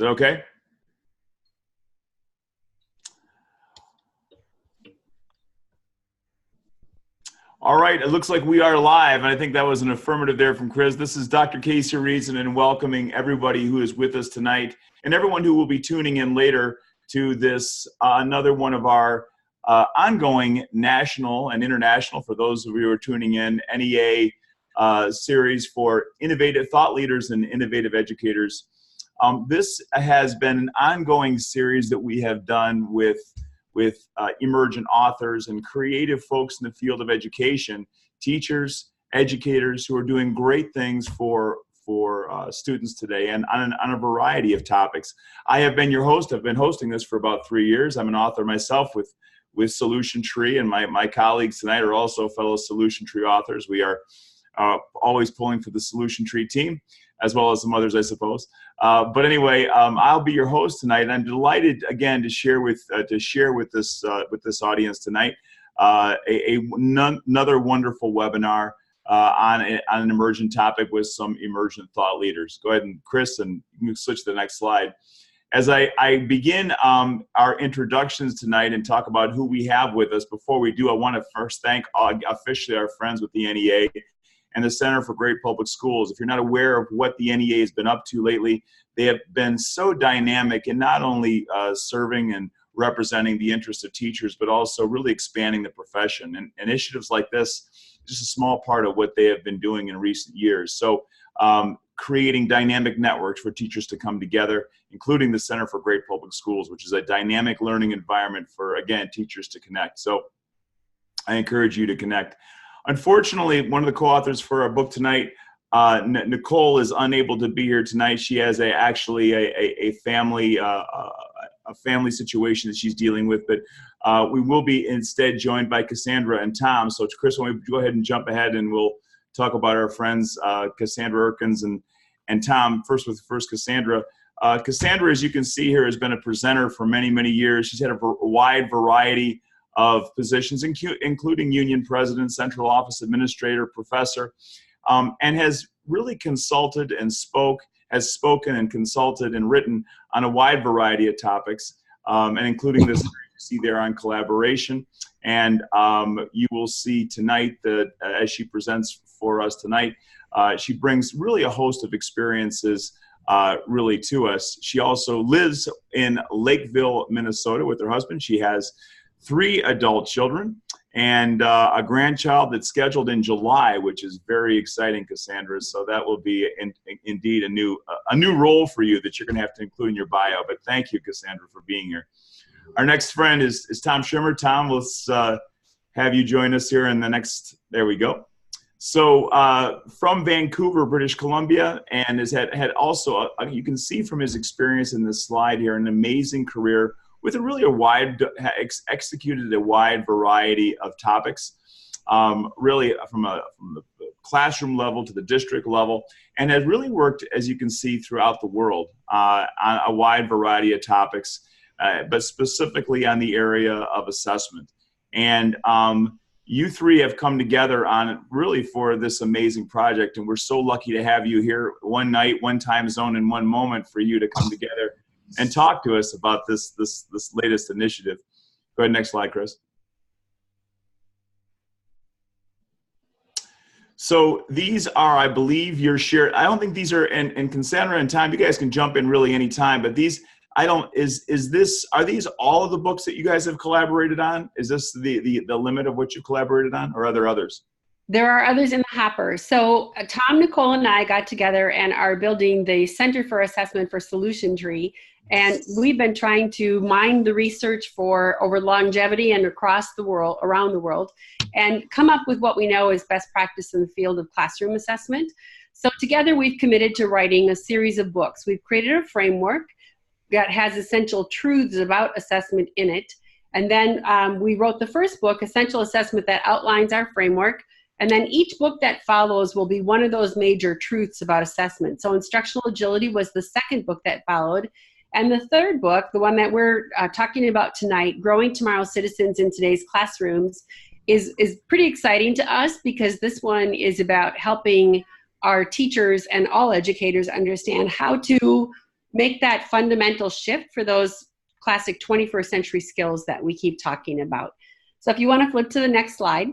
that okay? All right, it looks like we are live, and I think that was an affirmative there from Chris. This is Dr. Casey Reason, and welcoming everybody who is with us tonight, and everyone who will be tuning in later to this, another one of our ongoing national and international, for those of you who are tuning in, NEA series for innovative thought leaders and innovative educators. This has been an ongoing series that we have done with emergent authors and creative folks in the field of education, teachers, educators who are doing great things for students today, and on a variety of topics. I have been your host. I've been hosting this for about 3 years. I'm an author myself with Solution Tree, and my colleagues tonight are also fellow Solution Tree authors. We are always pulling for the Solution Tree team, as well as some others, I suppose. But anyway, I'll be your host tonight, and I'm delighted again to share with this audience tonight another wonderful webinar on an emergent topic with some emergent thought leaders. Go ahead, and Chris, and you can switch to the next slide. As I begin our introductions tonight and talk about who we have with us, before we do, I want to first thank officially our friends with the NEA and the Center for Great Public Schools. If you're not aware of what the NEA has been up to lately, they have been so dynamic in not only serving and representing the interests of teachers, but also really expanding the profession. And initiatives like this, just a small part of what they have been doing in recent years. So creating dynamic networks for teachers to come together, including the Center for Great Public Schools, which is a dynamic learning environment for, again, teachers to connect. So I encourage you to connect. Unfortunately, one of the co-authors for our book tonight, Nicole, is unable to be here tonight. She has actually a family situation that she's dealing with, but we will be instead joined by Cassandra and Tom. So Chris, why don't we go ahead and jump ahead, and we'll talk about our friends Cassandra Erkens and Tom. First Cassandra. Cassandra, as you can see here, has been a presenter for many, many years. She's had a wide variety of positions, including union president, central office administrator, professor, and has really consulted and has spoken and consulted and written on a wide variety of topics, and including this you see there on collaboration. And you will see tonight that as she presents for us tonight, she brings really a host of experiences really to us. She also lives in Lakeville, Minnesota with her husband. She has 3 adult children and a grandchild that's scheduled in July, which is very exciting, Cassandra. So that will be indeed a new role for you that you're going to have to include in your bio. But thank you, Cassandra, for being here. Our next friend is Tom Schimmer. Tom, let's have you join us here in the next. There we go. So from Vancouver, British Columbia, and has had also you can see from his experience in this slide here an amazing career with executed a wide variety of topics, really from the classroom level to the district level, and has really worked, as you can see, throughout the world on a wide variety of topics, but specifically on the area of assessment. And you 3 have come together on really for this amazing project, and we're so lucky to have you here one night, one time zone, and one moment for you to come together and talk to us about this latest initiative. Go ahead, next slide, Chris. So these are, I believe, your shared. I don't think these are, and Cassandra and Tom, you guys can jump in really any time, but these, are these all of the books that you guys have collaborated on? Is this the limit of what you collaborated on, or are there others? There are others in the hopper. So Tom, Nicole, and I got together and are building the Center for Assessment for Solution Tree. And we've been trying to mine the research over longevity and across the world, around the world, and come up with what we know is best practice in the field of classroom assessment. So together we've committed to writing a series of books. We've created a framework that has essential truths about assessment in it. And then we wrote the first book, Essential Assessment, that outlines our framework. And then each book that follows will be one of those major truths about assessment. So Instructional Agility was the second book that followed. And the third book, the one that we're talking about tonight, Growing Tomorrow's Citizens in Today's Classrooms, is pretty exciting to us because this one is about helping our teachers and all educators understand how to make that fundamental shift for those classic 21st century skills that we keep talking about. So if you want to flip to the next slide,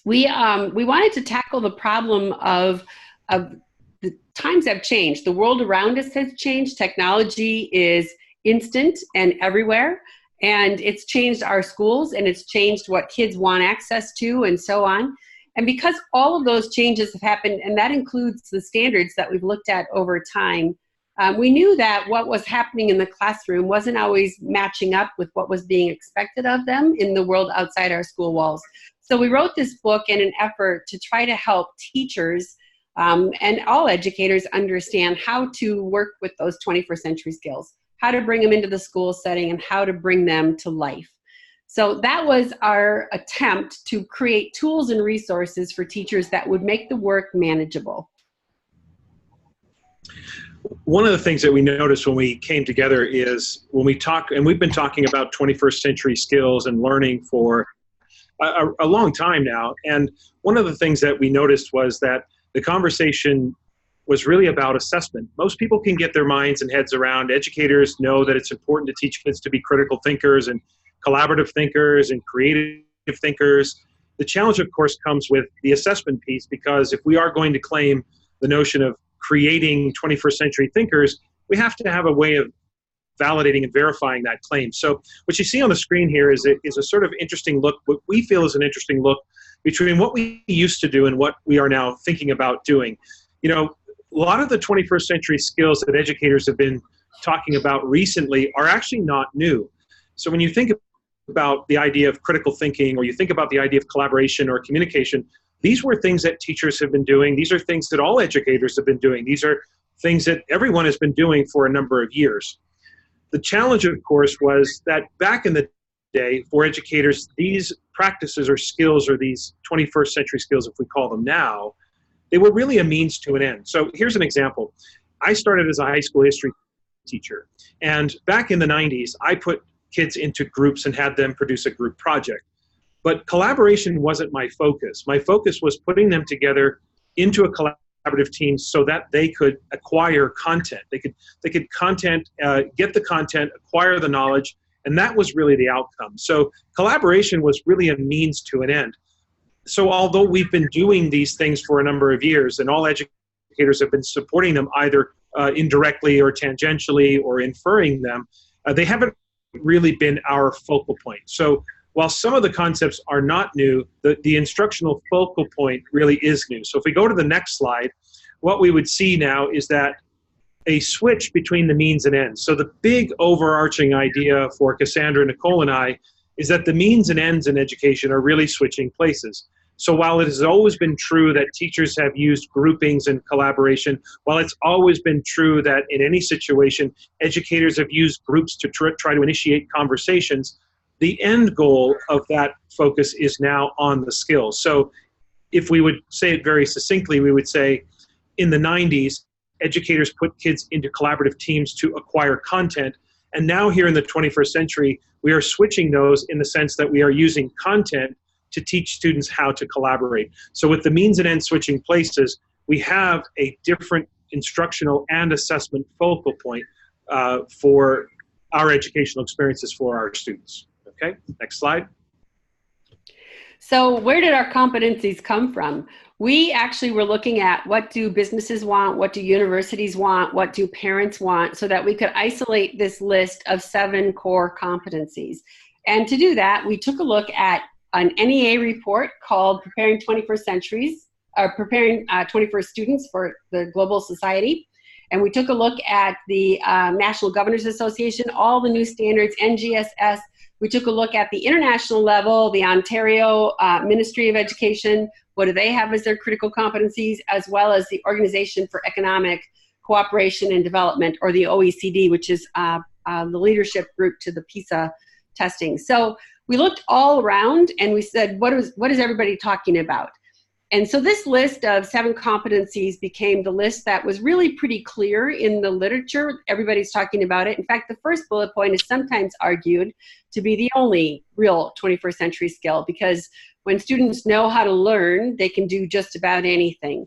we wanted to tackle the problem of the times have changed. The world around us has changed. Technology is instant and everywhere. And it's changed our schools, and it's changed what kids want access to, and so on. And because all of those changes have happened, and that includes the standards that we've looked at over time, we knew that what was happening in the classroom wasn't always matching up with what was being expected of them in the world outside our school walls. So we wrote this book in an effort to try to help teachers and all educators understand how to work with those 21st century skills, how to bring them into the school setting, and how to bring them to life. So that was our attempt to create tools and resources for teachers that would make the work manageable. One of the things that we noticed when we came together is when we talk, and we've been talking about 21st century skills and learning for a long time now, and one of the things that we noticed was that the conversation was really about assessment. Most people can get their minds and heads around. Educators know that it's important to teach kids to be critical thinkers and collaborative thinkers and creative thinkers. The challenge, of course, comes with the assessment piece, because if we are going to claim the notion of creating 21st century thinkers, we have to have a way of validating and verifying that claim. So what you see on the screen here is a sort of interesting look, what we feel is an interesting look between what we used to do and what we are now thinking about doing. You know, a lot of the 21st century skills that educators have been talking about recently are actually not new. So when you think about the idea of critical thinking, or you think about the idea of collaboration or communication, these were things that teachers have been doing. These are things that all educators have been doing. These are things that everyone has been doing for a number of years. The challenge, of course, was that back in the day, for educators, these practices or skills, or these 21st century skills, if we call them now, they were really a means to an end. So here's an example. I started as a high school history teacher, and back in the 90s, I put kids into groups and had them produce a group project. But collaboration wasn't my focus. My focus was putting them together into a collaborative team so that they could acquire content. They could get the content, acquire the knowledge, and that was really the outcome. So collaboration was really a means to an end. So although we've been doing these things for a number of years, and all educators have been supporting them either indirectly or tangentially or inferring them, they haven't really been our focal point. So while some of the concepts are not new, the instructional focal point really is new. So if we go to the next slide, what we would see now is that a switch between the means and ends. So the big overarching idea for Cassandra, Nicole, and I is that the means and ends in education are really switching places. So while it has always been true that teachers have used groupings and collaboration, while it's always been true that in any situation, educators have used groups to try to initiate conversations, the end goal of that focus is now on the skills. So if we would say it very succinctly, we would say in the 90s, educators put kids into collaborative teams to acquire content. And now here in the 21st century, we are switching those in the sense that we are using content to teach students how to collaborate. So with the means and ends switching places, we have a different instructional and assessment focal point for our educational experiences for our students. Okay, next slide. So where did our competencies come from? We actually were looking at what do businesses want, what do universities want, what do parents want, so that we could isolate this list of 7 core competencies. And to do that, we took a look at an NEA report called Preparing 21st Centuries, Preparing 21st Students for the Global Society. And we took a look at the National Governors Association, all the new standards, NGSS. We took a look at the international level, the Ontario Ministry of Education. What do they have as their critical competencies, as well as the Organization for Economic Cooperation and Development, or the OECD, which is the leadership group to the PISA testing. So we looked all around and we said, what is everybody talking about? And so this list of 7 competencies became the list that was really pretty clear in the literature. Everybody's talking about it. In fact, the first bullet point is sometimes argued to be the only real 21st century skill, because when students know how to learn, they can do just about anything.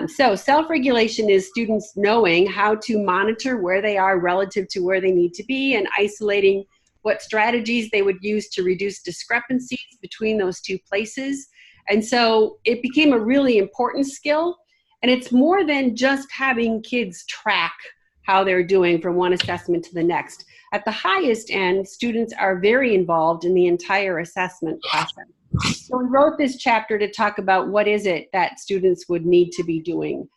So self-regulation is students knowing how to monitor where they are relative to where they need to be and isolating what strategies they would use to reduce discrepancies between those two places. And so it became a really important skill. And it's more than just having kids track how they're doing from one assessment to the next. At the highest end, students are very involved in the entire assessment process. So we wrote this chapter to talk about what is it that students would need to be doing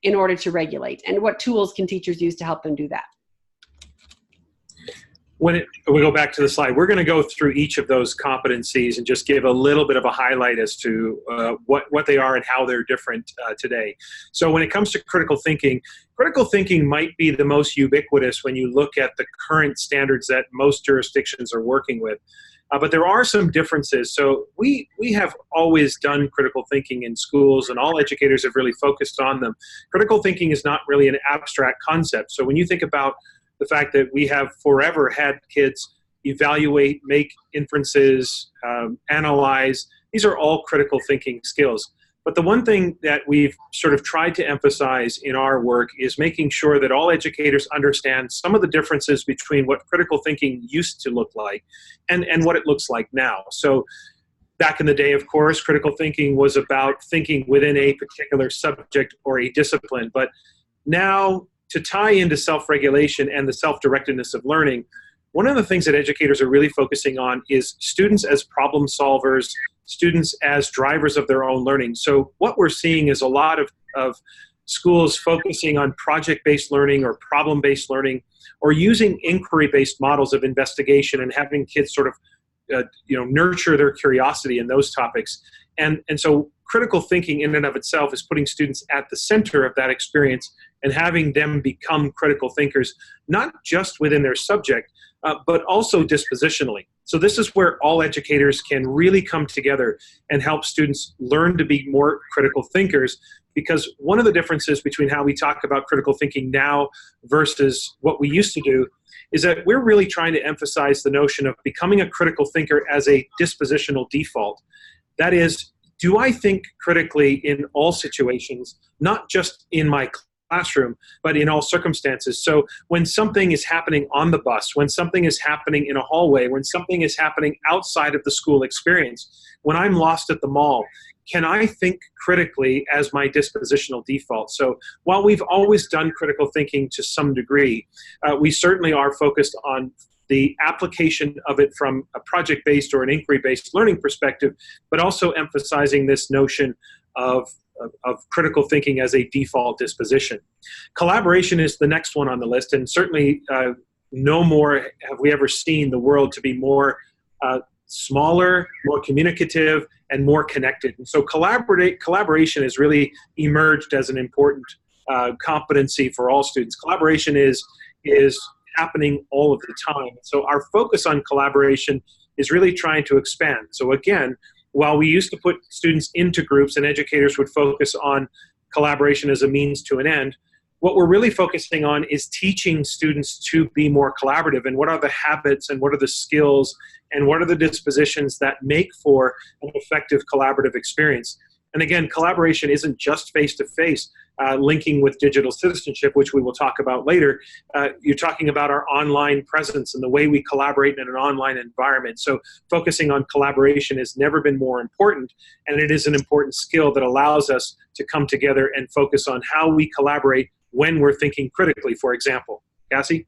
in order to regulate, and what tools can teachers use to help them do that. When we go back to the slide, we're going to go through each of those competencies and just give a little bit of a highlight as to what they are and how they're different today. So when it comes to critical thinking might be the most ubiquitous when you look at the current standards that most jurisdictions are working with. But there are some differences. So we have always done critical thinking in schools, and all educators have really focused on them. Critical thinking is not really an abstract concept. So when you think about the fact that we have forever had kids evaluate, make inferences, analyze, these are all critical thinking skills. But the one thing that we've sort of tried to emphasize in our work is making sure that all educators understand some of the differences between what critical thinking used to look like and what it looks like now. So back in the day, of course, critical thinking was about thinking within a particular subject or a discipline. But now, to tie into self-regulation and the self-directedness of learning, one of the things that educators are really focusing on is students as problem solvers, students as drivers of their own learning. So what we're seeing is a lot of schools focusing on project-based learning or problem-based learning, or using inquiry-based models of investigation and having kids sort of nurture their curiosity in those topics. And so critical thinking in and of itself is putting students at the center of that experience and having them become critical thinkers, not just within their subject, but also dispositionally. So this is where all educators can really come together and help students learn to be more critical thinkers, because one of the differences between how we talk about critical thinking now versus what we used to do is that we're really trying to emphasize the notion of becoming a critical thinker as a dispositional default. That is, do I think critically in all situations, not just in my classroom, but in all circumstances? So when something is happening on the bus, when something is happening in a hallway, when something is happening outside of the school experience, when I'm lost at the mall, can I think critically as my dispositional default? So while we've always done critical thinking to some degree, we certainly are focused on the application of it from a project-based or an inquiry-based learning perspective, but also emphasizing this notion of critical thinking as a default disposition. Collaboration is the next one on the list, and certainly no more have we ever seen the world to be more smaller, more communicative, and more connected. And so collaboration has really emerged as an important competency for all students. Collaboration is happening all of the time. So our focus on collaboration is really trying to expand. So again, while we used to put students into groups and educators would focus on collaboration as a means to an end, what we're really focusing on is teaching students to be more collaborative, and what are the habits and what are the skills and what are the dispositions that make for an effective collaborative experience. And again, collaboration isn't just face-to-face, linking with digital citizenship, which we will talk about later. You're talking about our online presence and the way we collaborate in an online environment. So focusing on collaboration has never been more important, and it is an important skill that allows us to come together and focus on how we collaborate when we're thinking critically, for example. Cassie?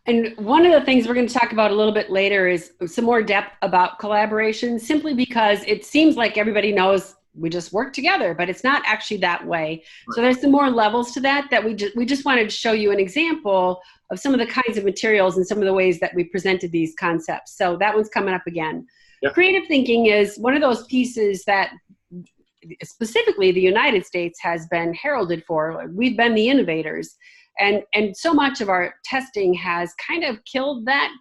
And one of the things we're going to talk about a little bit later is some more depth about collaboration, simply because it seems like everybody knows we just work together, but it's not actually that way. Right. So there's some more levels to that we just wanted to show you an example of some of the kinds of materials and some of the ways that we presented these concepts. So that one's coming up again. Yep. Creative thinking is one of those pieces that specifically the United States has been heralded for. We've been the innovators. And so much of our testing has kind of killed that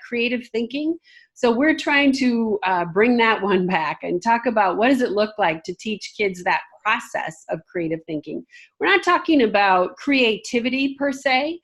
creative thinking. So we're trying to bring that one back and talk about what does it look like to teach kids that process of creative thinking. We're not talking about creativity per se.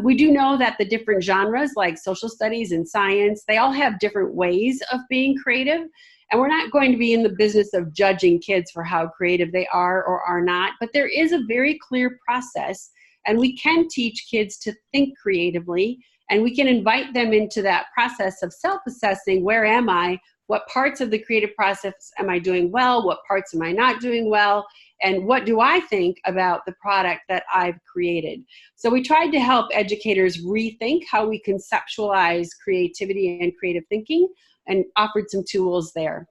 We do know that the different genres like social studies and science, they all have different ways of being creative. And we're not going to be in the business of judging kids for how creative they are or are not, but there is a very clear process, and we can teach kids to think creatively, and we can invite them into that process of self-assessing. Where am I? What parts of the creative process am I doing well? What parts am I not doing well? And what do I think about the product that I've created? So we tried to help educators rethink how we conceptualize creativity and creative thinking, and offered some tools there.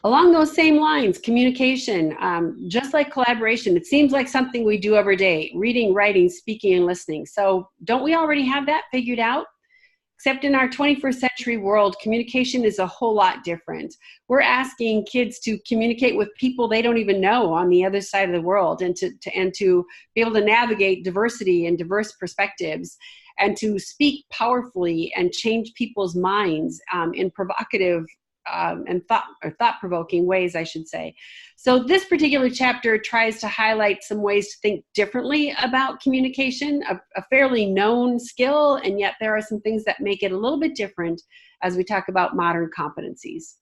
Along those same lines, communication, just like collaboration, it seems like something we do every day: reading, writing, speaking, and listening. So don't we already have that figured out? Except in our 21st century world, communication is a whole lot different. We're asking kids to communicate with people they don't even know on the other side of the world, and to be able to navigate diversity and diverse perspectives, and to speak powerfully and change people's minds in provocative and thought-provoking ways, I should say. So this particular chapter tries to highlight some ways to think differently about communication, a fairly known skill, and yet there are some things that make it a little bit different as we talk about modern competencies.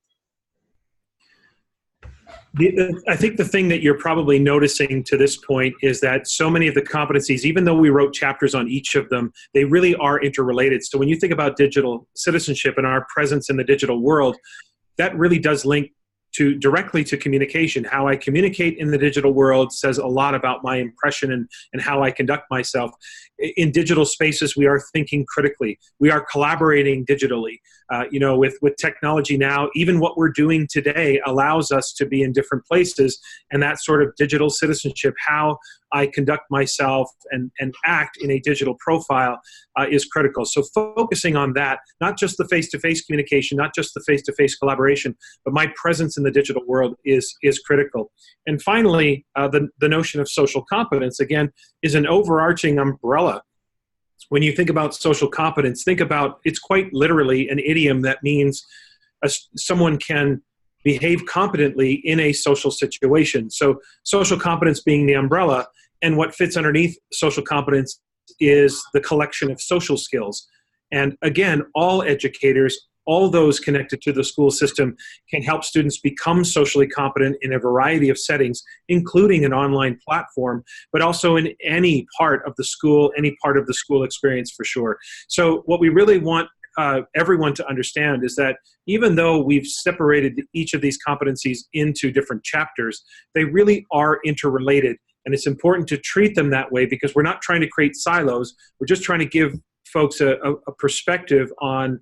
I think the thing that you're probably noticing to this point is that so many of the competencies, even though we wrote chapters on each of them, they really are interrelated. So when you think about digital citizenship and our presence in the digital world, that really does link directly to communication. How I communicate in the digital world says a lot about my impression and how I conduct myself. In digital spaces, we are thinking critically. We are collaborating digitally. With technology now, even what we're doing today allows us to be in different places, and that sort of digital citizenship, how I conduct myself and act in a digital profile is critical. So focusing on that, not just the face-to-face communication, not just the face-to-face collaboration, but my presence in the digital world is critical. And finally, the notion of social competence, again, is an overarching umbrella. When you think about social competence, think about, it's quite literally an idiom that means someone can behave competently in a social situation. So social competence being the umbrella, and what fits underneath social competence is the collection of social skills. And again, all educators, all those connected to the school system, can help students become socially competent in a variety of settings, including an online platform, but also in any part of the school, any part of the school experience for sure. So what we really want everyone to understand is that even though we've separated each of these competencies into different chapters, they really are interrelated. And it's important to treat them that way, because we're not trying to create silos. We're just trying to give folks a perspective on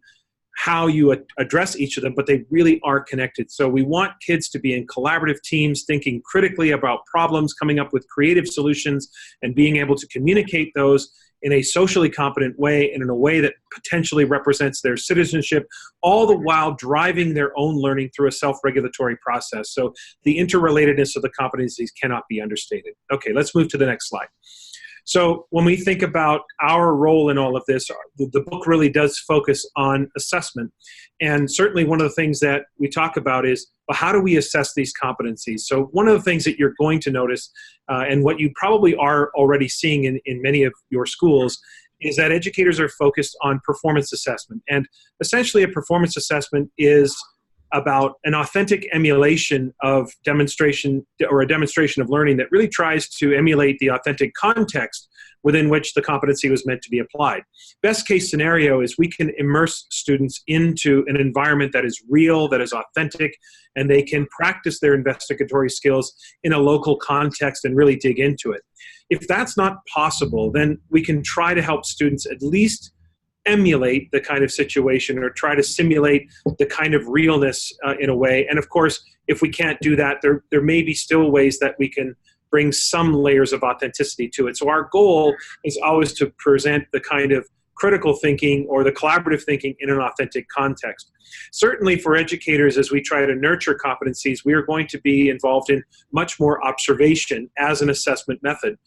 how you address each of them, but they really are connected. So we want kids to be in collaborative teams, thinking critically about problems, coming up with creative solutions, and being able to communicate those in a socially competent way and in a way that potentially represents their citizenship, all the while driving their own learning through a self-regulatory process. So the interrelatedness of the competencies cannot be understated. Okay, let's move to the next slide. So when we think about our role in all of this, the book really does focus on assessment. And certainly one of the things that we talk about is, well, how do we assess these competencies? So one of the things that you're going to notice, and what you probably are already seeing in many of your schools, is that educators are focused on performance assessment. And essentially a performance assessment is about an authentic emulation of demonstration, or a demonstration of learning that really tries to emulate the authentic context within which the competency was meant to be applied. Best case scenario is we can immerse students into an environment that is real, that is authentic, and they can practice their investigatory skills in a local context and really dig into it. If that's not possible, then we can try to help students at least emulate the kind of situation, or try to simulate the kind of realness in a way. And of course, if we can't do that, there may be still ways that we can bring some layers of authenticity to it. So our goal is always to present the kind of critical thinking or the collaborative thinking in an authentic context. Certainly for educators, as we try to nurture competencies, we are going to be involved in much more observation as an assessment method.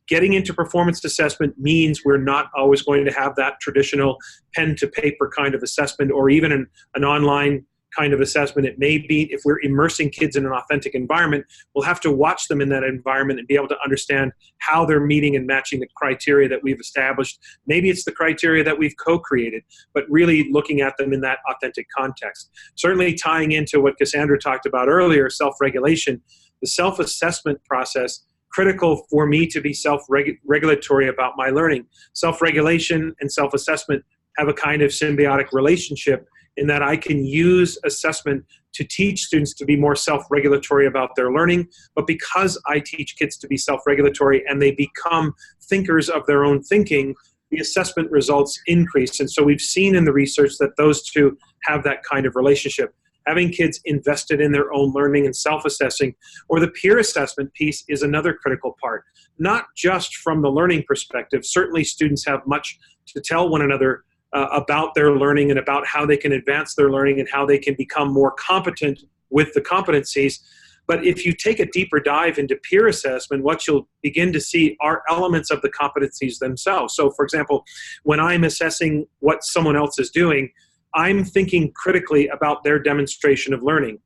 Getting into performance assessment means we're not always going to have that traditional pen to paper kind of assessment, or even an online kind of assessment. It may be, if we're immersing kids in an authentic environment, we'll have to watch them in that environment and be able to understand how they're meeting and matching the criteria that we've established. Maybe it's the criteria that we've co-created, but really looking at them in that authentic context. Certainly tying into what Cassandra talked about earlier, self-regulation, the self-assessment process, critical for me to be self-regulatory about my learning. Self-regulation and self-assessment have a kind of symbiotic relationship in that I can use assessment to teach students to be more self-regulatory about their learning, but because I teach kids to be self-regulatory and they become thinkers of their own thinking, the assessment results increase. And so we've seen in the research that those two have that kind of relationship. Having kids invested in their own learning and self-assessing, or the peer assessment piece, is another critical part. Not just from the learning perspective. Certainly students have much to tell one another about their learning and about how they can advance their learning and how they can become more competent with the competencies. But if you take a deeper dive into peer assessment, what you'll begin to see are elements of the competencies themselves. So for example, when I'm assessing what someone else is doing, I'm thinking critically about their demonstration of learning.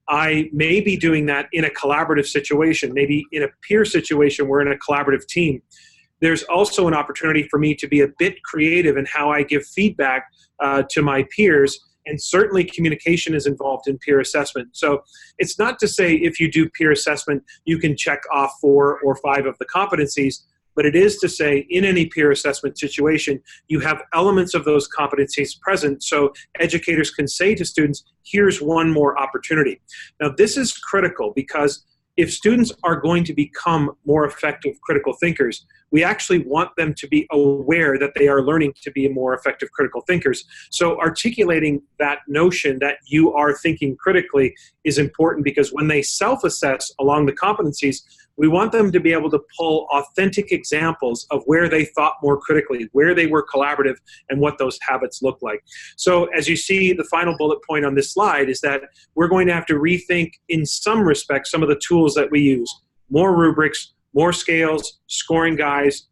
I may be doing that in a collaborative situation, maybe in a peer situation, we're in a collaborative team. There's also an opportunity for me to be a bit creative in how I give feedback to my peers, and certainly communication is involved in peer assessment. So it's not to say if you do peer assessment, you can check off 4 or 5 of the competencies, but it is to say in any peer assessment situation, you have elements of those competencies present, so educators can say to students, here's one more opportunity. Now this is critical because if students are going to become more effective critical thinkers, we actually want them to be aware that they are learning to be more effective critical thinkers. So articulating that notion that you are thinking critically is important, because when they self-assess along the competencies, we want them to be able to pull authentic examples of where they thought more critically, where they were collaborative, and what those habits look like. So as you see, the final bullet point on this slide is that we're going to have to rethink, in some respects, some of the tools that we use. More rubrics, more scales, scoring guides,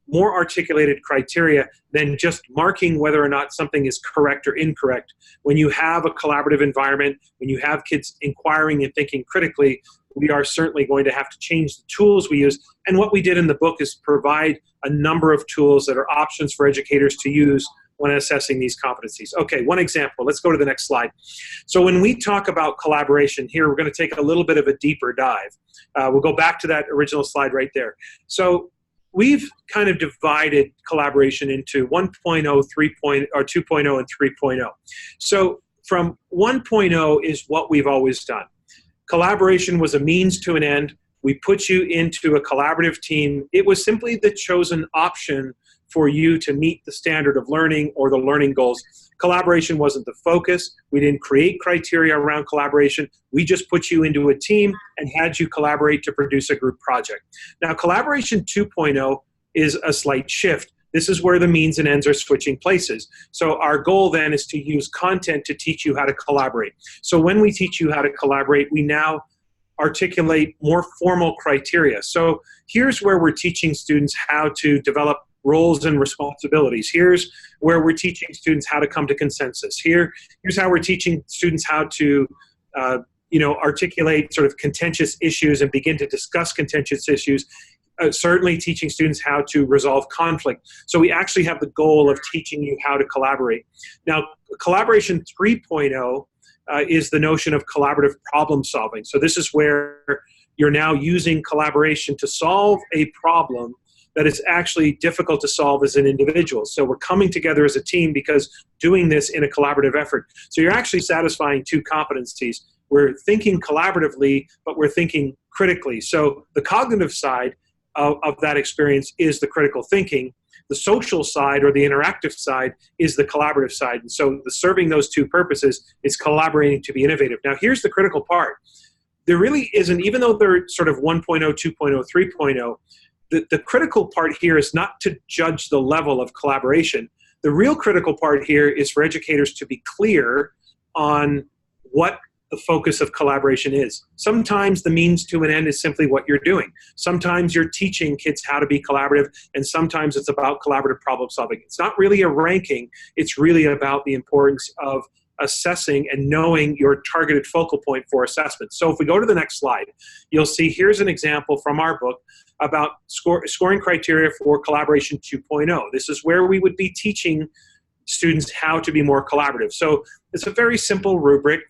more articulated criteria than just marking whether or not something is correct or incorrect. When you have a collaborative environment, when you have kids inquiring and thinking critically, we are certainly going to have to change the tools we use. And what we did in the book is provide a number of tools that are options for educators to use when assessing these competencies. Okay, one example. Let's go to the next slide. So when we talk about collaboration here, we're going to take a little bit of a deeper dive. We'll go back to that original slide right there. So we've kind of divided collaboration into 1.0, 3.0, or 2.0 and 3.0. So from 1.0 is what we've always done. Collaboration was a means to an end. We put you into a collaborative team. It was simply the chosen option for you to meet the standard of learning or the learning goals. Collaboration wasn't the focus. We didn't create criteria around collaboration. We just put you into a team and had you collaborate to produce a group project. Now, collaboration 2.0 is a slight shift. This is where the means and ends are switching places. So our goal then is to use content to teach you how to collaborate. So when we teach you how to collaborate, we now articulate more formal criteria. So here's where we're teaching students how to develop roles and responsibilities. Here's where we're teaching students how to come to consensus. Here's how we're teaching students how to articulate sort of contentious issues and begin to discuss contentious issues. Certainly teaching students how to resolve conflict. So we actually have the goal of teaching you how to collaborate. Now, collaboration 3.0 is the notion of collaborative problem solving. So this is where you're now using collaboration to solve a problem that is actually difficult to solve as an individual. So we're coming together as a team because doing this in a collaborative effort. So you're actually satisfying 2 competencies. We're thinking collaboratively, but we're thinking critically. So the cognitive side of that experience is the critical thinking. The social side, or the interactive side, is the collaborative side. And so serving those 2 purposes is collaborating to be innovative. Now here's the critical part. There really isn't, even though they're sort of 1.0, 2.0, 3.0, the critical part here is not to judge the level of collaboration. The real critical part here is for educators to be clear on what the focus of collaboration is. Sometimes the means to an end is simply what you're doing. Sometimes you're teaching kids how to be collaborative, and sometimes it's about collaborative problem solving. It's not really a ranking. It's really about the importance of assessing and knowing your targeted focal point for assessment. So if we go to the next slide, you'll see here's an example from our book about scoring criteria for Collaboration 2.0. This is where we would be teaching students how to be more collaborative. So it's a very simple rubric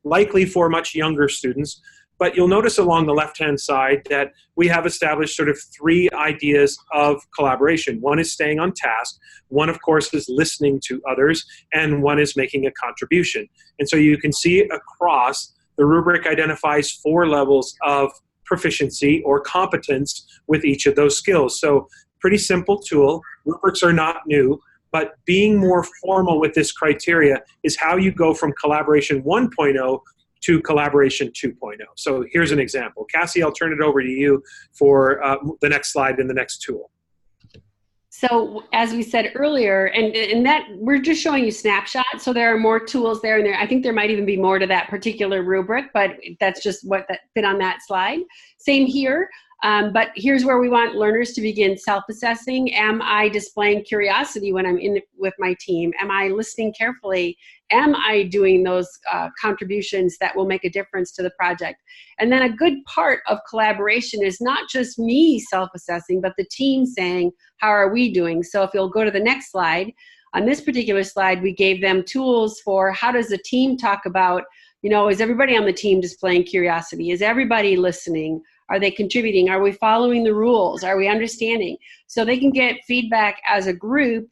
likely for much younger students, but you'll notice along the left-hand side that we have established sort of 3 ideas of collaboration. One is staying on task, one of course is listening to others, and one is making a contribution. And so you can see across, the rubric identifies 4 levels of proficiency or competence with each of those skills. So pretty simple tool. Rubrics are not new, but being more formal with this criteria is how you go from Collaboration 1.0 to Collaboration 2.0. So here's an example. Cassie, I'll turn it over to you for the next slide and the next tool. So as we said earlier, and that we're just showing you snapshots, so there are more tools there, and I think there might even be more to that particular rubric, but that's just what that fit on that slide. Same here. But here's where we want learners to begin self-assessing. Am I displaying curiosity when I'm in with my team? Am I listening carefully? Am I doing those contributions that will make a difference to the project? And then a good part of collaboration is not just me self-assessing, but the team saying, how are we doing? So if you'll go to the next slide, on this particular slide, we gave them tools for how does the team talk about, is everybody on the team displaying curiosity? Is everybody listening? Are they contributing? Are we following the rules? Are we understanding? So they can get feedback as a group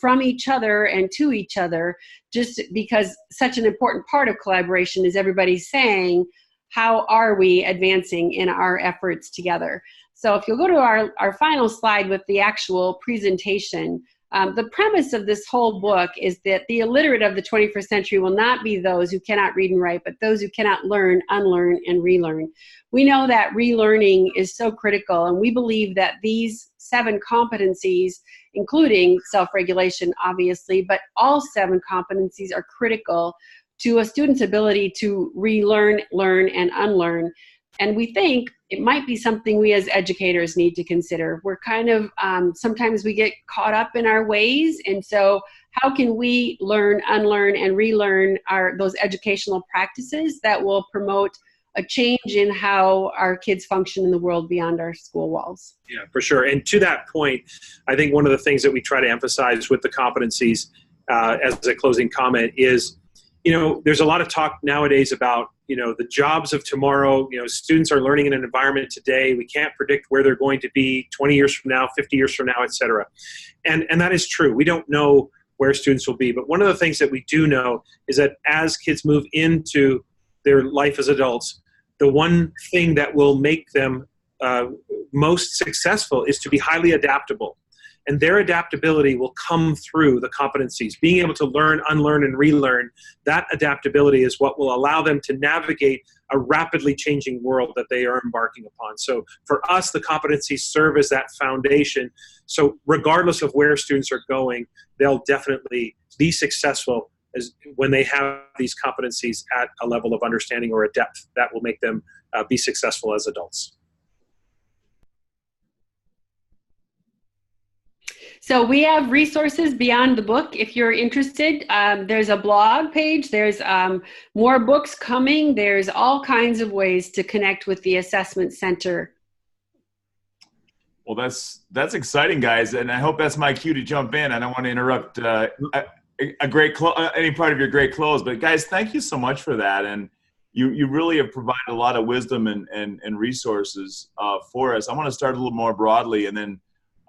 from each other and to each other, just because such an important part of collaboration is everybody saying, how are we advancing in our efforts together? So if you'll go to our final slide with the actual presentation, the premise of this whole book is that the illiterate of the 21st century will not be those who cannot read and write, but those who cannot learn, unlearn, and relearn. We know that relearning is so critical, and we believe that these 7 competencies, including self-regulation, obviously, but all 7 competencies are critical to a student's ability to relearn, learn, and unlearn. And we think it might be something we as educators need to consider. We're kind of, sometimes we get caught up in our ways, and so how can we learn, unlearn, and relearn those educational practices that will promote a change in how our kids function in the world beyond our school walls? Yeah, for sure. And to that point, I think one of the things that we try to emphasize with the competencies as a closing comment is, there's a lot of talk nowadays about, the jobs of tomorrow. Students are learning in an environment today. We can't predict where they're going to be 20 years from now, 50 years from now, et cetera. And that is true. We don't know where students will be. But one of the things that we do know is that as kids move into their life as adults, the one thing that will make them most successful is to be highly adaptable. And their adaptability will come through the competencies. Being able to learn, unlearn, and relearn, that adaptability is what will allow them to navigate a rapidly changing world that they are embarking upon. So for us, the competencies serve as that foundation. So regardless of where students are going, they'll definitely be successful when they have these competencies at a level of understanding or a depth that will make them be successful as adults. So we have resources beyond the book. If you're interested, there's a blog page. There's more books coming. There's all kinds of ways to connect with the assessment center. Well, that's exciting, guys, and I hope that's my cue to jump in. I don't want to interrupt any part of your great close, but guys, thank you so much for that. And you really have provided a lot of wisdom and resources for us. I want to start a little more broadly, and then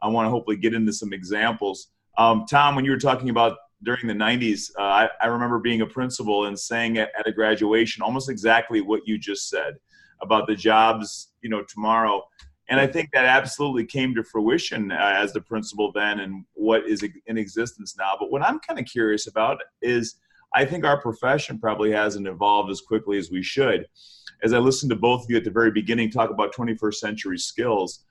I want to hopefully get into some examples. Tom, when you were talking about during the 90s, I remember being a principal and saying at a graduation almost exactly what you just said about the jobs, tomorrow. And I think that absolutely came to fruition as the principal then and what is in existence now. But what I'm kind of curious about is I think our profession probably hasn't evolved as quickly as we should. As I listened to both of you at the very beginning talk about 21st century skills,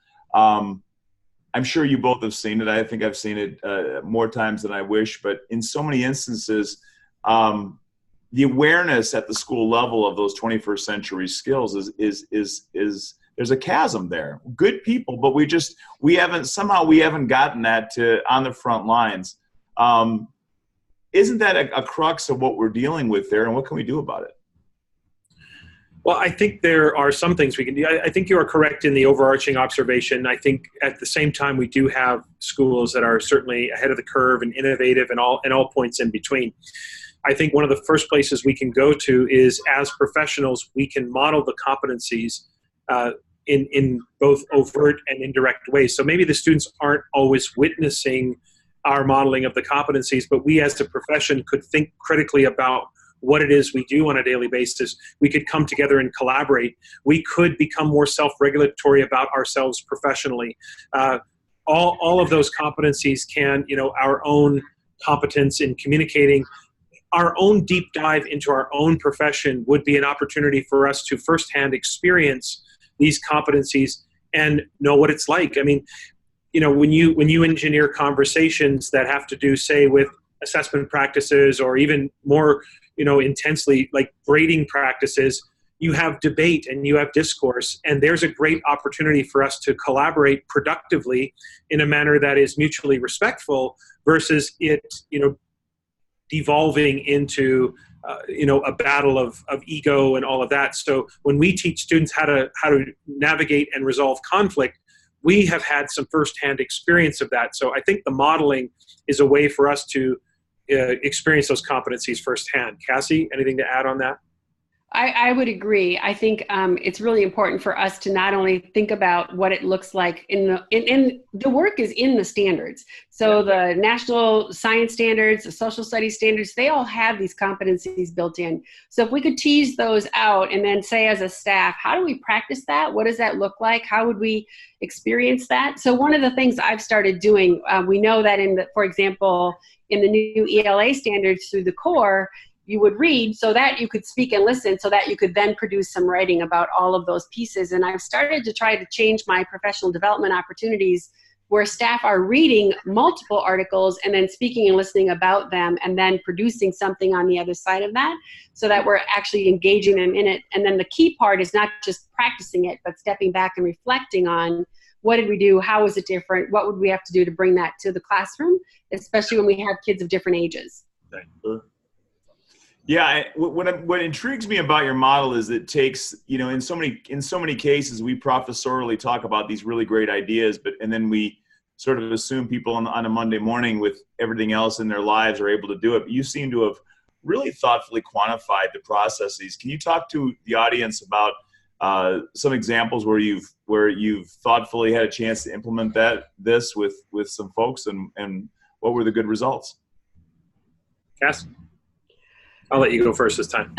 I'm sure you both have seen it. I think I've seen it more times than I wish, but in so many instances, the awareness at the school level of those 21st century skills is there's a chasm there. Good people, but we haven't gotten that to on the front lines. isn't that a crux of what we're dealing with there, and what can we do about it? Well, I think there are some things we can do. I think you are correct in the overarching observation. I think at the same time, we do have schools that are certainly ahead of the curve and innovative and all points in between. I think one of the first places we can go to is, as professionals, we can model the competencies in both overt and indirect ways. So maybe the students aren't always witnessing our modeling of the competencies, but we as a profession could think critically about what it is we do on a daily basis. We could come together and collaborate. We could become more self-regulatory about ourselves professionally. All of those competencies can, our own competence in communicating, our own deep dive into our own profession would be an opportunity for us to firsthand experience these competencies and know what it's like. I mean, when you engineer conversations that have to do, say, with assessment practices, or even more, intensely like grading practices, you have debate and you have discourse, and there's a great opportunity for us to collaborate productively in a manner that is mutually respectful versus it, devolving into a battle of ego and all of that. So when we teach students how to navigate and resolve conflict, we have had some firsthand experience of that. So I think the modeling is a way for us to experience those competencies firsthand. Cassie, anything to add on that? I would agree. I think it's really important for us to not only think about what it looks like in the work is in the standards. So the national science standards, the social studies standards, they all have these competencies built in. So if we could tease those out and then say as a staff, how do we practice that? What does that look like? How would we experience that? So one of the things I've started doing, we know that for example, in the new ELA standards through the core, you would read so that you could speak and listen, so that you could then produce some writing about all of those pieces. And I've started to try to change my professional development opportunities where staff are reading multiple articles and then speaking and listening about them and then producing something on the other side of that, so that we're actually engaging them in it. And then the key part is not just practicing it, but stepping back and reflecting on what did we do, how was it different, what would we have to do to bring that to the classroom, especially when we have kids of different ages. Yeah, what intrigues me about your model is it takes, in so many cases we professorially talk about these really great ideas, and then we sort of assume people on a Monday morning with everything else in their lives are able to do it. But you seem to have really thoughtfully quantified the processes. Can you talk to the audience about some examples where you've thoughtfully had a chance to implement this with some folks, and what were the good results? Cass? I'll let you go first this time.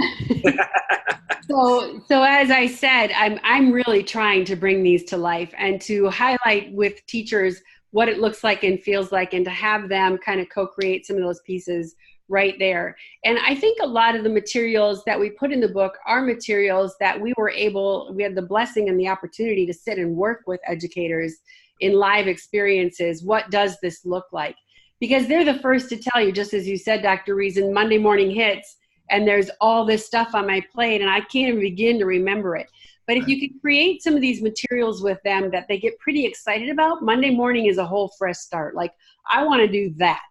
So as I said, I'm really trying to bring these to life and to highlight with teachers what it looks like and feels like, and to have them kind of co-create some of those pieces right there. And I think a lot of the materials that we put in the book are materials that we had the blessing and the opportunity to sit and work with educators in live experiences. What does this look like? Because they're the first to tell you, just as you said, Dr. Reason, Monday morning hits and there's all this stuff on my plate and I can't even begin to remember it. But if you could create some of these materials with them that they get pretty excited about, Monday morning is a whole fresh start. Like, I want to do that.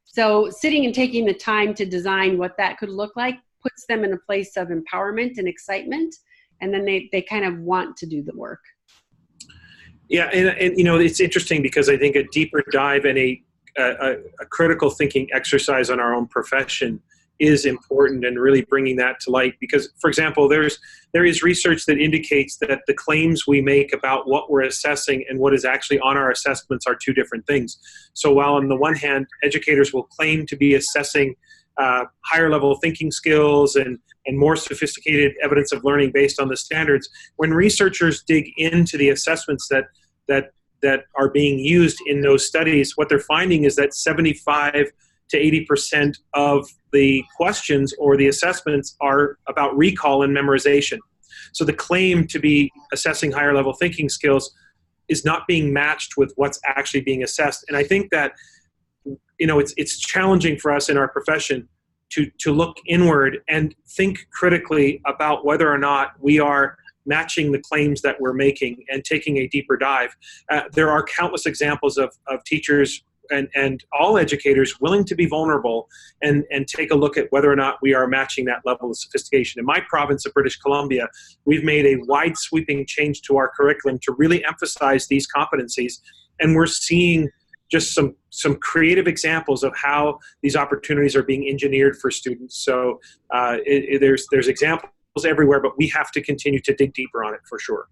So sitting and taking the time to design what that could look like puts them in a place of empowerment and excitement, and then they kind of want to do the work. Yeah, and it's interesting because I think a deeper dive and a critical thinking exercise on our own profession is important, and really bringing that to light. Because, for example, there is research that indicates that the claims we make about what we're assessing and what is actually on our assessments are two different things. So while on the one hand, educators will claim to be assessing higher level thinking skills and more sophisticated evidence of learning based on the standards, when researchers dig into the assessments that are being used in those studies, what they're finding is that 75 to 80% of the questions or the assessments are about recall and memorization. So the claim to be assessing higher level thinking skills is not being matched with what's actually being assessed. And I think that, it's challenging for us in our profession to look inward and think critically about whether or not we are matching the claims that we're making and taking a deeper dive. There are countless examples of teachers and all educators willing to be vulnerable and take a look at whether or not we are matching that level of sophistication. In my province of British Columbia, we've made a wide sweeping change to our curriculum to really emphasize these competencies, and we're seeing just some creative examples of how these opportunities are being engineered for students. So there's examples everywhere, but we have to continue to dig deeper on it for sure.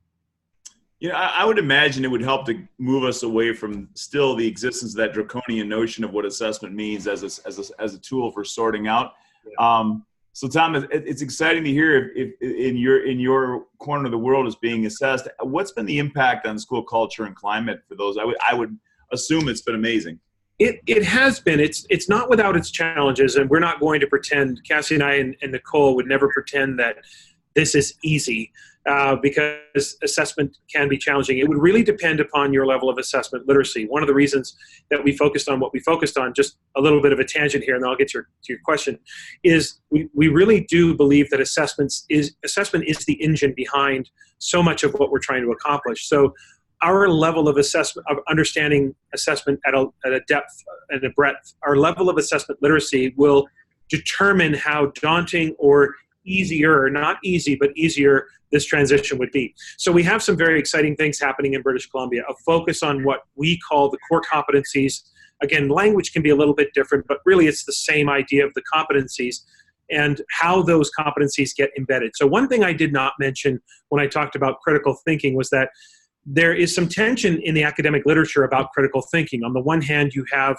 You know, I would imagine it would help to move us away from still the existence of that draconian notion of what assessment means as a tool for sorting out. So Tom, it's exciting to hear if in your corner of the world is being assessed. What's been the impact on school culture and climate for those? I would assume it's been amazing. It has been. It's not without its challenges, and we're not going to pretend. Cassie and I and Nicole would never pretend that this is easy. Because assessment can be challenging. It would really depend upon your level of assessment literacy. One of the reasons that we focused on what we focused on, just a little bit of a tangent here, and then I'll get to your question, is we really do believe that assessment is the engine behind so much of what we're trying to accomplish. So our level of assessment, of understanding assessment at a depth and a breadth, our level of assessment literacy will determine how daunting or easier, not easy, but easier this transition would be. So we have some very exciting things happening in British Columbia, a focus on what we call the core competencies. Again, language can be a little bit different, but really it's the same idea of the competencies and how those competencies get embedded. So one thing I did not mention when I talked about critical thinking was that there is some tension in the academic literature about critical thinking. On the one hand, you have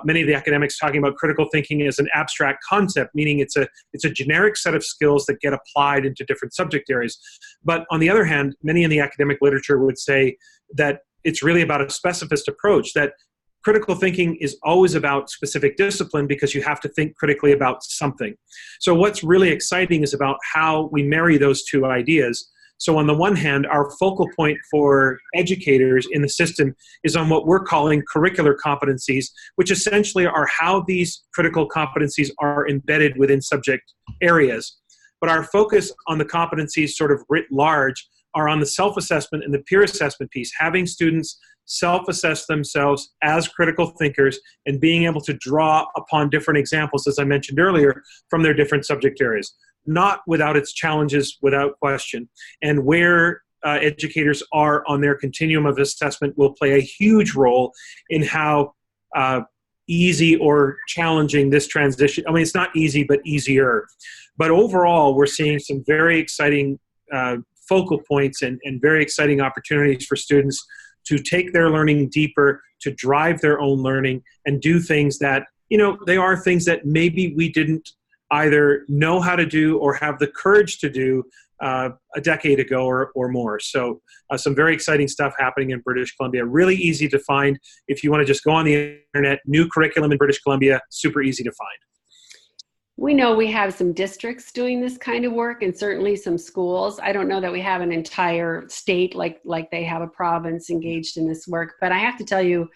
many of the academics talking about critical thinking as an abstract concept, meaning it's a generic set of skills that get applied into different subject areas. But on the other hand, many in the academic literature would say that it's really about a specificist approach, that critical thinking is always about specific discipline because you have to think critically about something. So what's really exciting is about how we marry those two ideas. So on the one hand, our focal point for educators in the system is on what we're calling curricular competencies, which essentially are how these critical competencies are embedded within subject areas. But our focus on the competencies sort of writ large are on the self-assessment and the peer assessment piece, having students self-assess themselves as critical thinkers and being able to draw upon different examples, as I mentioned earlier, from their different subject areas. Not without its challenges, without question. And where educators are on their continuum of assessment will play a huge role in how easy or challenging this transition. I mean, it's not easy, but easier. But overall, we're seeing some very exciting focal points and very exciting opportunities for students to take their learning deeper, to drive their own learning, and do things that, they are things that maybe we didn't either know how to do or have the courage to do a decade ago or more. So some very exciting stuff happening in British Columbia. Really easy to find. If you want to just go on the internet, new curriculum in British Columbia, super easy to find. We know we have some districts doing this kind of work and certainly some schools. I don't know that we have an entire state like they have a province engaged in this work, but I have to tell you,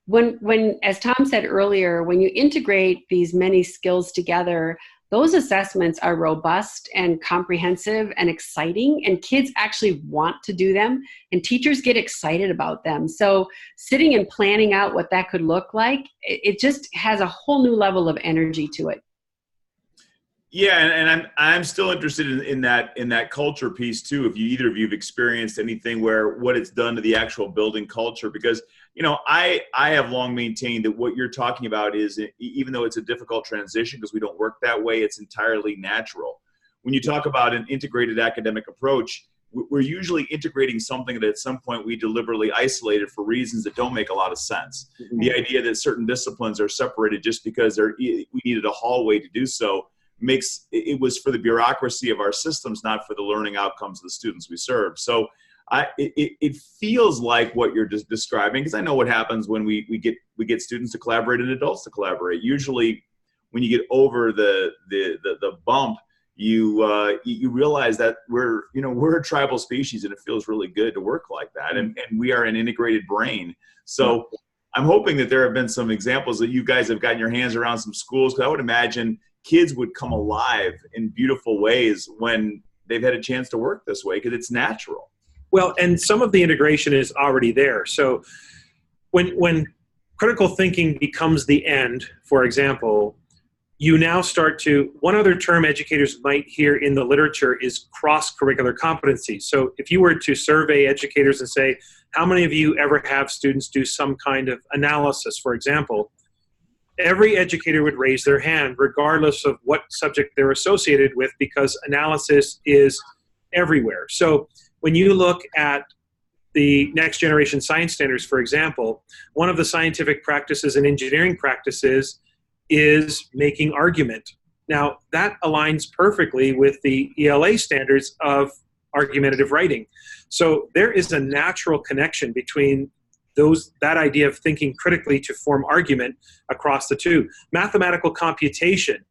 when as Tom said earlier, when you integrate these many skills together, those assessments are robust and comprehensive and exciting, and kids actually want to do them, and teachers get excited about them. So sitting and planning out what that could look like, it just has a whole new level of energy to it. Yeah, and I'm still interested in that culture piece too. If either of you have experienced anything where what it's done to the actual building culture, because I have long maintained that what you're talking about is, even though it's a difficult transition because we don't work that way, it's entirely natural. When you talk about an integrated academic approach, we're usually integrating something that at some point we deliberately isolated for reasons that don't make a lot of sense. Mm-hmm. The idea that certain disciplines are separated just because we needed a hallway to do so it was for the bureaucracy of our systems, not for the learning outcomes of the students we serve. So it feels like what you're just describing, because I know what happens when we get students to collaborate and adults to collaborate. Usually when you get over the bump, you realize that we're a tribal species, and it feels really good to work like that. And we are an integrated brain. So I'm hoping that there have been some examples that you guys have gotten your hands around some schools, because I would imagine kids would come alive in beautiful ways when they've had a chance to work this way, because it's natural. Well, and some of the integration is already there. So when critical thinking becomes the end, for example, you now start to, one other term educators might hear in the literature is cross-curricular competencies. So if you were to survey educators and say, how many of you ever have students do some kind of analysis, for example, every educator would raise their hand regardless of what subject they're associated with, because analysis is everywhere. So when you look at the next generation science standards, for example, one of the scientific practices and engineering practices is making argument. That aligns perfectly with the ELA standards of argumentative writing. So there is a natural connection between that idea of thinking critically to form argument across the two. Mathematical computation,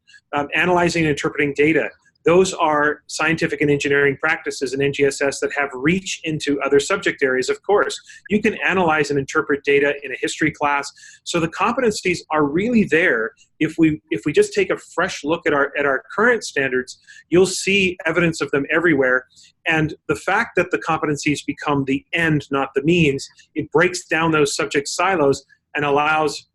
analyzing and interpreting data, those are scientific and engineering practices in NGSS that have reach into other subject areas, of course. You can analyze and interpret data in a history class. So the competencies are really there. If we just take a fresh look at our current standards, you'll see evidence of them everywhere. And the fact that the competencies become the end, not the means, it breaks down those subject silos and allows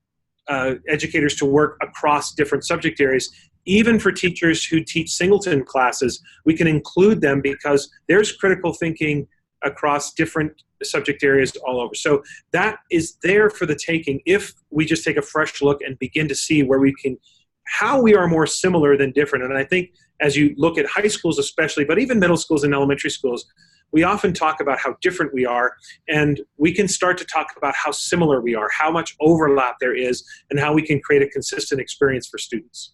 educators to work across different subject areas. Even for teachers who teach singleton classes, we can include them because there's critical thinking across different subject areas all over. So that is there for the taking if we just take a fresh look and begin to see how we are more similar than different. And I think as you look at high schools especially, but even middle schools and elementary schools, we often talk about how different we are, and we can start to talk about how similar we are, how much overlap there is, and how we can create a consistent experience for students.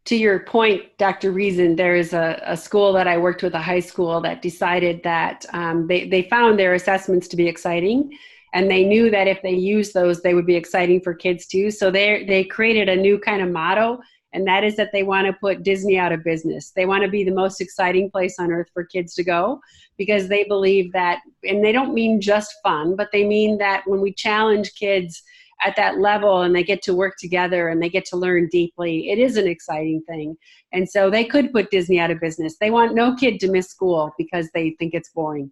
To your point, Dr. Reason, there is a school that I worked with, a high school, that decided that they found their assessments to be exciting, and they knew that if they used those, they would be exciting for kids too. So they created a new kind of motto, and that is that they want to put Disney out of business. They want to be the most exciting place on earth for kids to go, because they believe that, and they don't mean just fun, but they mean that when we challenge kids at that level and they get to work together and they get to learn deeply, it is an exciting thing. And so they could put Disney out of business. They want no kid to miss school because they think it's boring.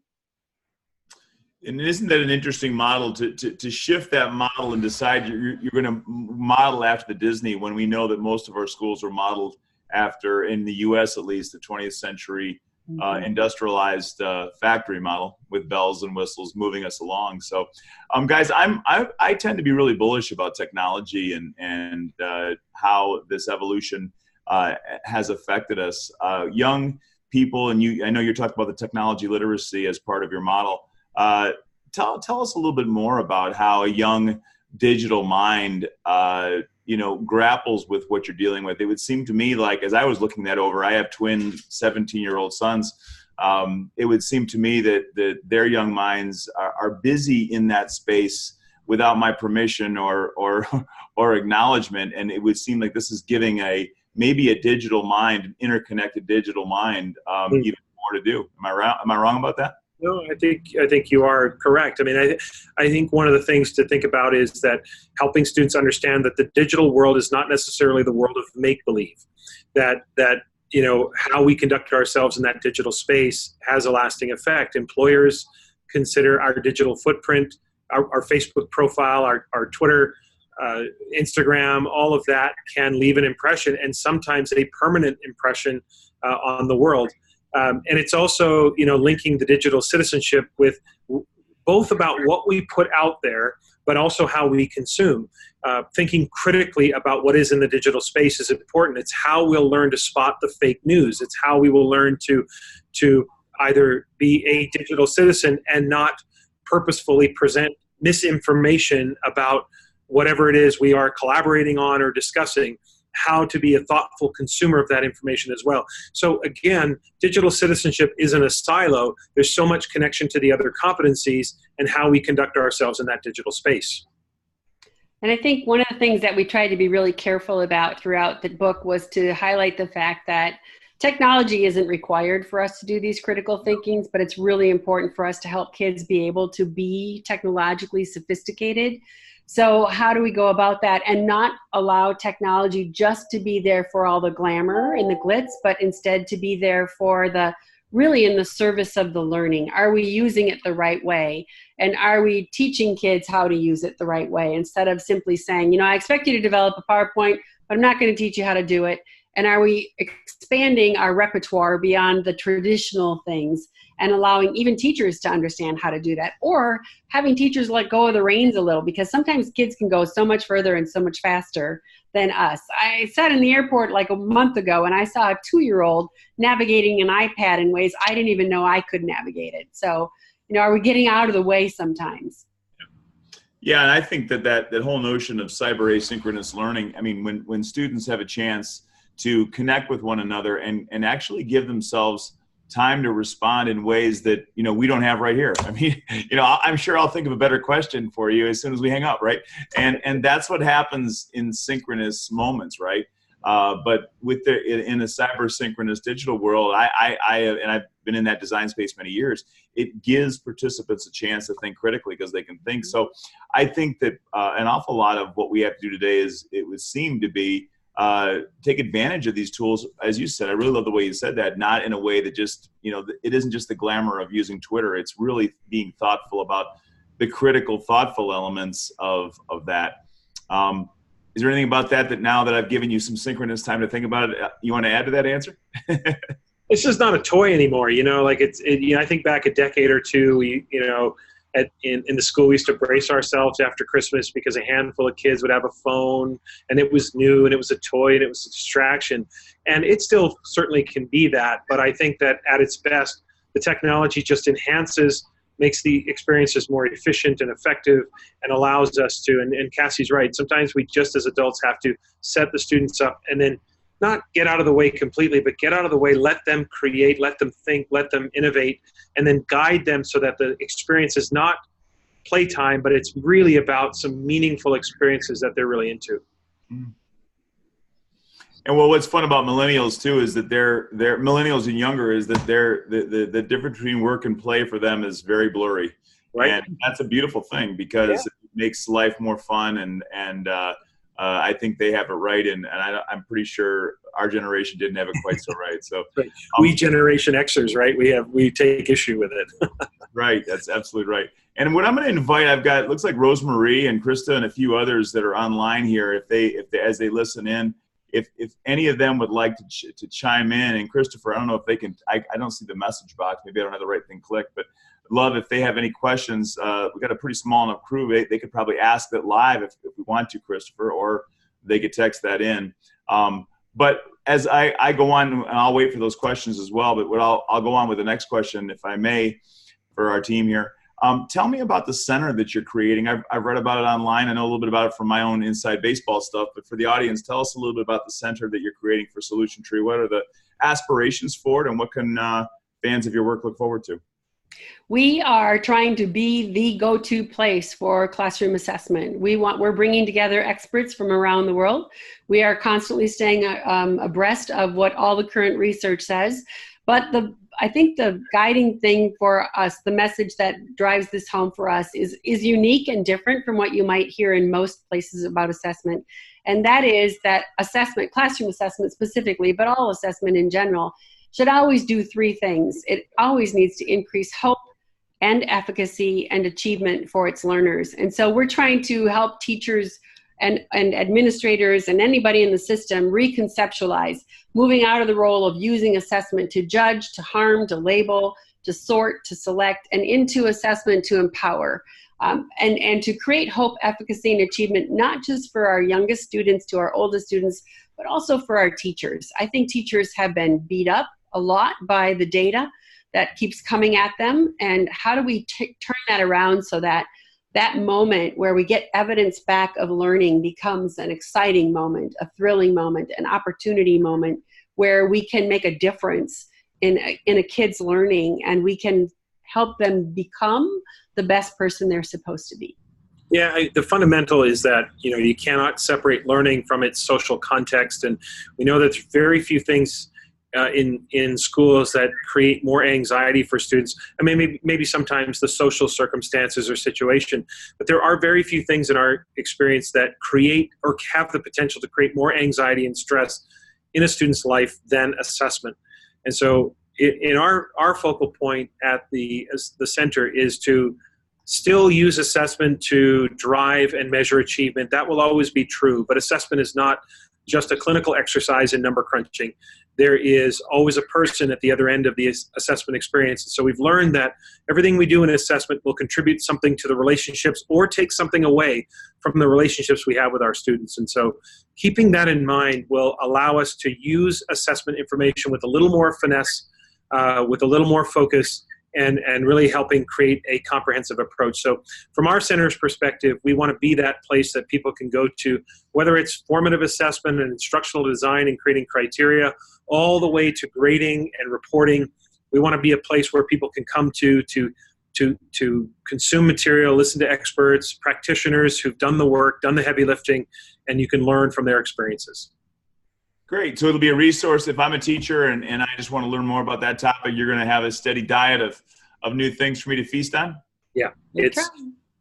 And isn't that an interesting model to shift that model and decide you're going to model after the Disney, when we know that most of our schools were modeled after, in the U.S. at least, the 20th century industrialized factory model with bells and whistles moving us along. So, guys, I tend to be really bullish about technology and how this evolution has affected us. Young people, and I know you're talking about the technology literacy as part of your model. Tell us a little bit more about how a young digital mind grapples with what you're dealing with. It would seem to me like, as I was looking that over, I have twin 17-year-old sons. It would seem to me that their young minds are busy in that space without my permission or acknowledgement. And it would seem like this is giving maybe a digital mind, an interconnected digital mind, even more to do. Am I wrong about that? No, I think you are correct. I mean, I think one of the things to think about is that helping students understand that the digital world is not necessarily the world of make-believe, that how we conduct ourselves in that digital space has a lasting effect. Employers consider our digital footprint, our Facebook profile, our Twitter, Instagram, all of that can leave an impression, and sometimes a permanent impression on the world. And it's also, linking the digital citizenship with both about what we put out there, but also how we consume. Thinking critically about what is in the digital space is important. It's how we'll learn to spot the fake news. It's how we will learn to either be a digital citizen and not purposefully present misinformation about whatever it is we are collaborating on or discussing. How to be a thoughtful consumer of that information as well. So again, digital citizenship isn't a silo. There's so much connection to the other competencies and how we conduct ourselves in that digital space. And I think one of the things that we tried to be really careful about throughout the book was to highlight the fact that technology isn't required for us to do these critical thinkings, but it's really important for us to help kids be able to be technologically sophisticated. So how do we go about that and not allow technology just to be there for all the glamour and the glitz, but instead to be there for the really in the service of the learning? Are we using it the right way? And are we teaching kids how to use it the right way instead of simply saying, you know, I expect you to develop a PowerPoint, but I'm not going to teach you how to do it. And are we expanding our repertoire beyond the traditional things and allowing even teachers to understand how to do that, or having teachers let go of the reins a little, because sometimes kids can go so much further and so much faster than us. I sat in the airport like a month ago and I saw a 2-year-old navigating an iPad in ways I didn't even know I could navigate it. So, you know, are we getting out of the way sometimes? Yeah, and I think that whole notion of cyber asynchronous learning, I mean, when students have a chance to connect with one another and actually give themselves time to respond in ways that, you know, we don't have right here. I mean, you know, I'm sure I'll think of a better question for you as soon as we hang up, right? And that's what happens in synchronous moments, right? But in a cyber synchronous digital world, I've been in that design space many years. It gives participants a chance to think critically because they can think. So I think that an awful lot of what we have to do today it would seem to be take advantage of these tools. As you said, I really love the way you said that, not in a way that just, you know, it isn't just the glamour of using Twitter. It's really being thoughtful about the critical, thoughtful elements of that. Is there anything about that now that I've given you some synchronous time to think about it, you want to add to that answer? It's just not a toy anymore, you know, like you know, I think back a decade or two, you know, in the school, we used to brace ourselves after Christmas because a handful of kids would have a phone and it was new and it was a toy and it was a distraction. And it still certainly can be that. But I think that at its best, the technology just enhances, makes the experiences more efficient and effective, and allows us to, and Cassie's right, sometimes we just as adults have to set the students up and then not get out of the way completely, but get out of the way, let them create, let them think, let them innovate, and then guide them so that the experience is not playtime, but it's really about some meaningful experiences that they're really into. And well, what's fun about millennials too is that they're millennials and younger is that the difference between work and play for them is very blurry, right? And that's a beautiful thing because it makes life more fun and I think they have it right, and I'm pretty sure our generation didn't have it quite so right. So right. We Generation Xers, right? We take issue with it. Right, that's absolutely right. And what I'm going to invite, it looks like Rosemarie and Krista and a few others that are online here. If they as they listen in, if any of them would like to chime in, and Christopher, I don't know if they can. I don't see the message box. Maybe I don't have the right thing clicked, but love if they have any questions. We've got a pretty small enough crew. They could probably ask that live if we want to, Christopher, or they could text that in. But as I go on, and I'll wait for those questions as well, but I'll go on with the next question, if I may, for our team here. Tell me about the center that you're creating. I've read about it online. I know a little bit about it from my own inside baseball stuff, but for the audience, tell us a little bit about the center that you're creating for Solution Tree. What are the aspirations for it, and what can fans of your work look forward to? We are trying to be the go-to place for classroom assessment. We're bringing together experts from around the world. We are constantly staying abreast of what all the current research says. But I think the guiding thing for us, the message that drives this home for us is unique and different from what you might hear in most places about assessment. And that is that assessment, classroom assessment specifically, but all assessment in general, should always do 3 things. It always needs to increase hope and efficacy and achievement for its learners. And so we're trying to help teachers and administrators and anybody in the system reconceptualize, moving out of the role of using assessment to judge, to harm, to label, to sort, to select, and into assessment to empower. And to create hope, efficacy, and achievement, not just for our youngest students to our oldest students, but also for our teachers. I think teachers have been beat up a lot by the data that keeps coming at them, and how do we turn that around so that that moment where we get evidence back of learning becomes an exciting moment, a thrilling moment, an opportunity moment where we can make a difference in a kid's learning, and we can help them become the best person they're supposed to be. Yeah, the fundamental is that, you know, you cannot separate learning from its social context, and we know that there's very few things in schools that create more anxiety for students. I mean, maybe sometimes the social circumstances or situation, but there are very few things in our experience that create or have the potential to create more anxiety and stress in a student's life than assessment. And so in our focal point at the center is to still use assessment to drive and measure achievement. That will always be true, but assessment is not just a clinical exercise in number crunching. There is always a person at the other end of the assessment experience. So we've learned that everything we do in assessment will contribute something to the relationships or take something away from the relationships we have with our students. And so keeping that in mind will allow us to use assessment information with a little more finesse, with a little more focus, and really helping create a comprehensive approach. So from our center's perspective, we want to be that place that people can go to, whether it's formative assessment and instructional design and creating criteria, all the way to grading and reporting. We want to be a place where people can come to consume material, listen to experts, practitioners who've done the work, done the heavy lifting, and you can learn from their experiences. Great. So it'll be a resource. If I'm a teacher and I just want to learn more about that topic, you're going to have a steady diet of new things for me to feast on? Yeah,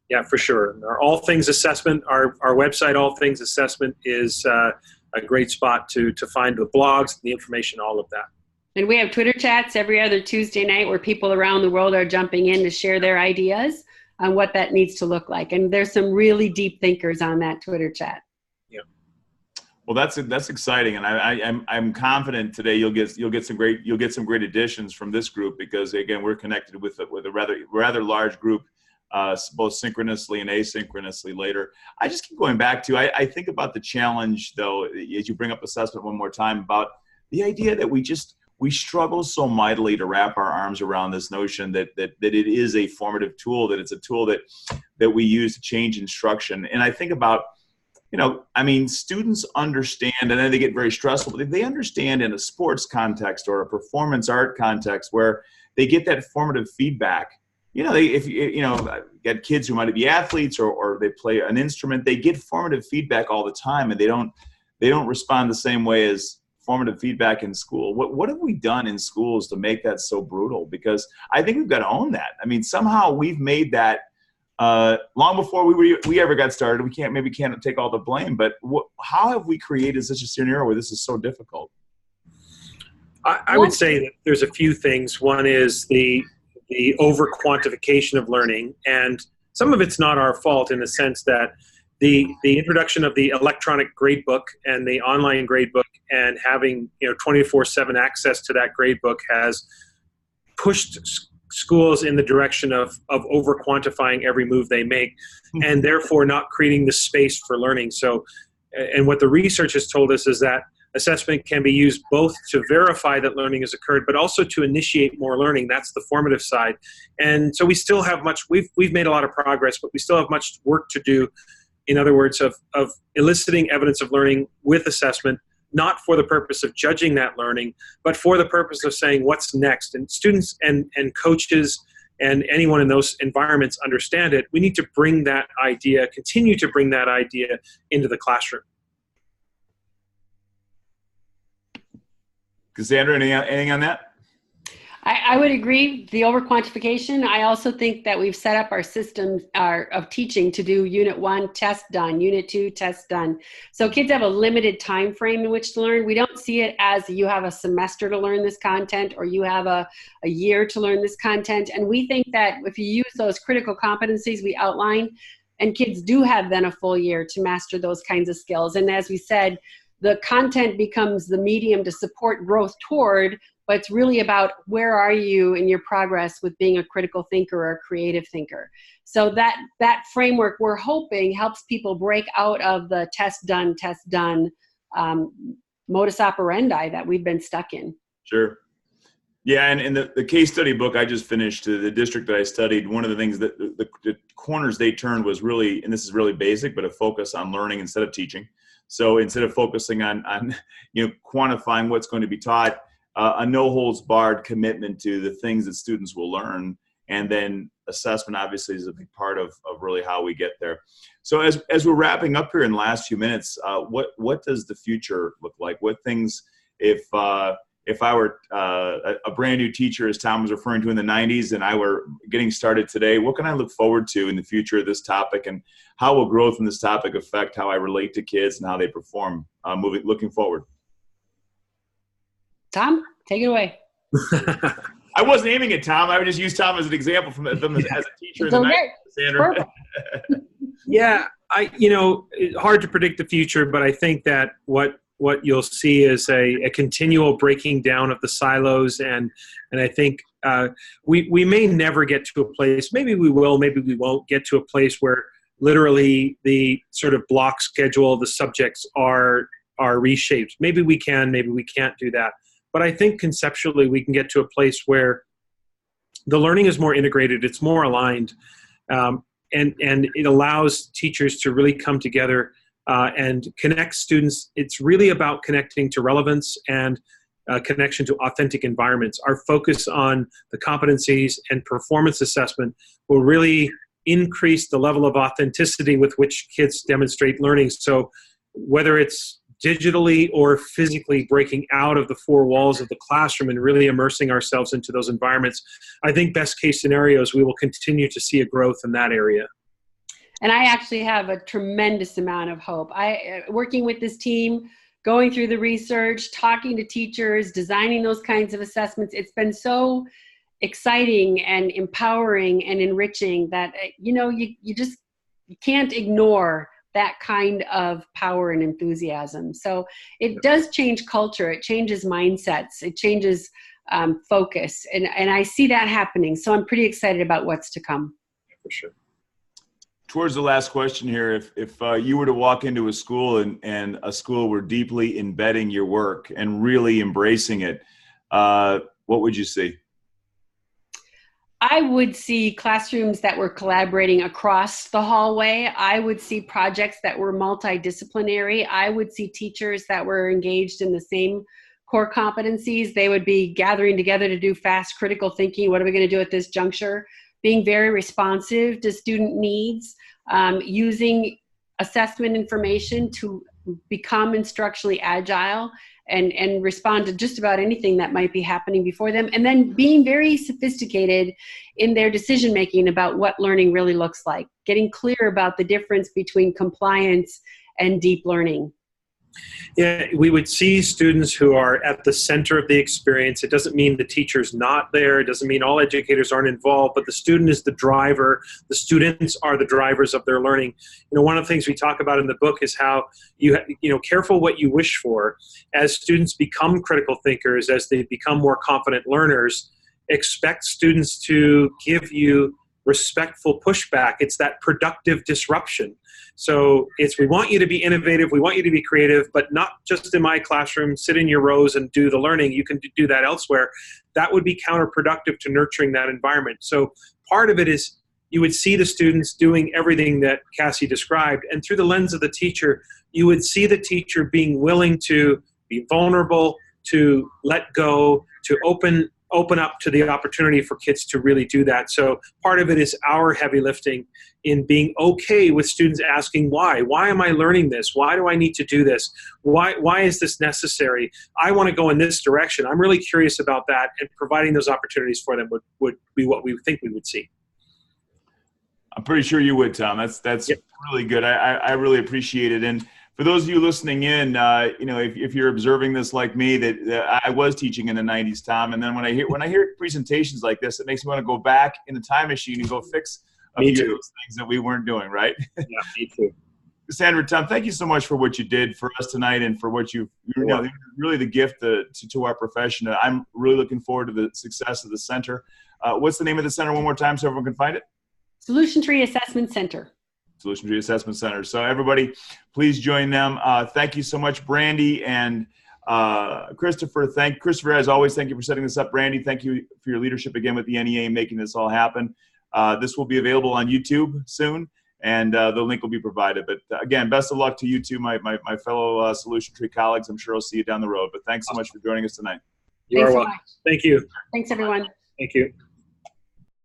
yeah, for sure. Our All Things Assessment, our website, All Things Assessment, is a great spot to find the blogs, the information, all of that. And we have Twitter chats every other Tuesday night where people around the world are jumping in to share their ideas on what that needs to look like. And there's some really deep thinkers on that Twitter chat. Well, that's exciting, and I'm confident today you'll get some great additions from this group, because again we're connected with a rather large group, both synchronously and asynchronously later. I just keep going back to I think about the challenge though, as you bring up assessment one more time, about the idea that we struggle so mightily to wrap our arms around this notion that it is a formative tool, that it's a tool that we use to change instruction. And I think about, students understand, and then they get very stressful, but they understand in a sports context or a performance art context where they get that formative feedback. If you get kids who might be athletes or they play an instrument, they get formative feedback all the time, and they don't respond the same way as formative feedback in school. What have we done in schools to make that so brutal? Because I think we've got to own that. Somehow we've made that. Long before we ever got started, we can't take all the blame, but how have we created such a scenario where this is so difficult? I would say that there's a few things. One is the over quantification of learning, and some of it's not our fault in the sense that the introduction of the electronic gradebook and the online gradebook and having 24/7 access to that gradebook has pushed schools in the direction of over quantifying every move they make, and therefore not creating the space for learning. So, and what the research has told us is that assessment can be used both to verify that learning has occurred, but also to initiate more learning. That's the formative side. And so we still have much, we've made a lot of progress, but we still have much work to do. In other words, of eliciting evidence of learning with assessment, not for the purpose of judging that learning, but for the purpose of saying what's next. And students and coaches and anyone in those environments understand it. We need to bring that idea, continue to bring that idea into the classroom. Cassandra, anything on that? I would agree, the over quantification. I also think that we've set up our systems of teaching to do unit 1 test done, unit 2 test done. So kids have a limited time frame in which to learn. We don't see it as you have a semester to learn this content or you have a year to learn this content. And we think that if you use those critical competencies we outline, and kids do have then a full year to master those kinds of skills. And as we said, the content becomes the medium to support growth toward, but it's really about where are you in your progress with being a critical thinker or a creative thinker. So that framework, we're hoping, helps people break out of the test done modus operandi that we've been stuck in. Sure. Yeah, and in the case study book I just finished, the district that I studied, one of the things that the corners they turned was really, and this is really basic, but a focus on learning instead of teaching. So instead of focusing on quantifying what's going to be taught, a no-holds-barred commitment to the things that students will learn, and then assessment obviously is a big part of really how we get there. So as we're wrapping up here in the last few minutes, what does the future look like? What things, if I were a brand new teacher, as Tom was referring to in the 90s, and I were getting started today, what can I look forward to in the future of this topic, and how will growth in this topic affect how I relate to kids and how they perform looking forward? Tom, take it away. I wasn't aiming at Tom. I would just use Tom as an example from as a teacher in the night. Cassandra. Yeah, hard to predict the future, but I think that what you'll see is a continual breaking down of the silos, and I think we may never get to a place, maybe we will, maybe we won't get to a place where literally the sort of block schedule of the subjects are reshaped. Maybe we can, maybe we can't do that. But I think conceptually we can get to a place where the learning is more integrated, it's more aligned, and it allows teachers to really come together and connect students. It's really about connecting to relevance and connection to authentic environments. Our focus on the competencies and performance assessment will really increase the level of authenticity with which kids demonstrate learning. So whether it's digitally or physically breaking out of the four walls of the classroom and really immersing ourselves into those environments, I think best case scenarios, we will continue to see a growth in that area. And I actually have a tremendous amount of hope. Working with this team, going through the research, talking to teachers, designing those kinds of assessments, it's been so exciting and empowering and enriching that, you can't ignore that kind of power and enthusiasm. So it does change culture. It changes mindsets. It changes focus. And I see that happening. So I'm pretty excited about what's to come. For sure. Towards the last question here, if you were to walk into a school and a school were deeply embedding your work and really embracing it, what would you see? I would see classrooms that were collaborating across the hallway. I would see projects that were multidisciplinary. I would see teachers that were engaged in the same core competencies. They would be gathering together to do fast critical thinking. What are we going to do at this juncture? Being very responsive to student needs, using assessment information to become instructionally agile and respond to just about anything that might be happening before them, and then being very sophisticated in their decision making about what learning really looks like, getting clear about the difference between compliance and deep learning. Yeah, we would see students who are at the center of the experience. It doesn't mean the teacher's not there. It doesn't mean all educators aren't involved, but the student is the driver. The students are the drivers of their learning. One of the things we talk about in the book is how careful what you wish for. As students become critical thinkers, as they become more confident learners, expect students to give you respectful pushback. It's that productive disruption. So we want you to be innovative, we want you to be creative, but not just in my classroom, sit in your rows and do the learning. You can do that elsewhere. That would be counterproductive to nurturing that environment. So part of it is you would see the students doing everything that Cassie described, and through the lens of the teacher, you would see the teacher being willing to be vulnerable, to let go, to open up to the opportunity for kids to really do that. So part of it is our heavy lifting in being okay with students asking why. Why am I learning this? Why do I need to do this? Why is this necessary? I want to go in this direction. I'm really curious about that, and providing those opportunities for them would be what we think we would see. I'm pretty sure you would, Tom. That's yep. Really good. I really appreciate it. And for those of you listening in, if you're observing this like me, that I was teaching in the 90s, Tom, and then when I hear presentations like this, it makes me want to go back in the time machine and go fix a few of those things that we weren't doing, right? Yeah, me too. Cassandra, Tom, thank you so much for what you did for us tonight and for what you're really the gift to our profession. I'm really looking forward to the success of the center. What's the name of the center one more time so everyone can find it? Solution Tree Assessment Center. Solution Tree Assessment Center. So everybody, please join them. Thank you so much, Brandy and Christopher. Christopher, as always, thank you for setting this up. Brandy, thank you for your leadership again with the NEA and making this all happen. This will be available on YouTube soon, and the link will be provided. But again, best of luck to you two, my fellow Solution Tree colleagues. I'm sure I'll see you down the road. But thanks so much for joining us tonight. You are welcome. Thank you. Thanks, everyone. Thank you.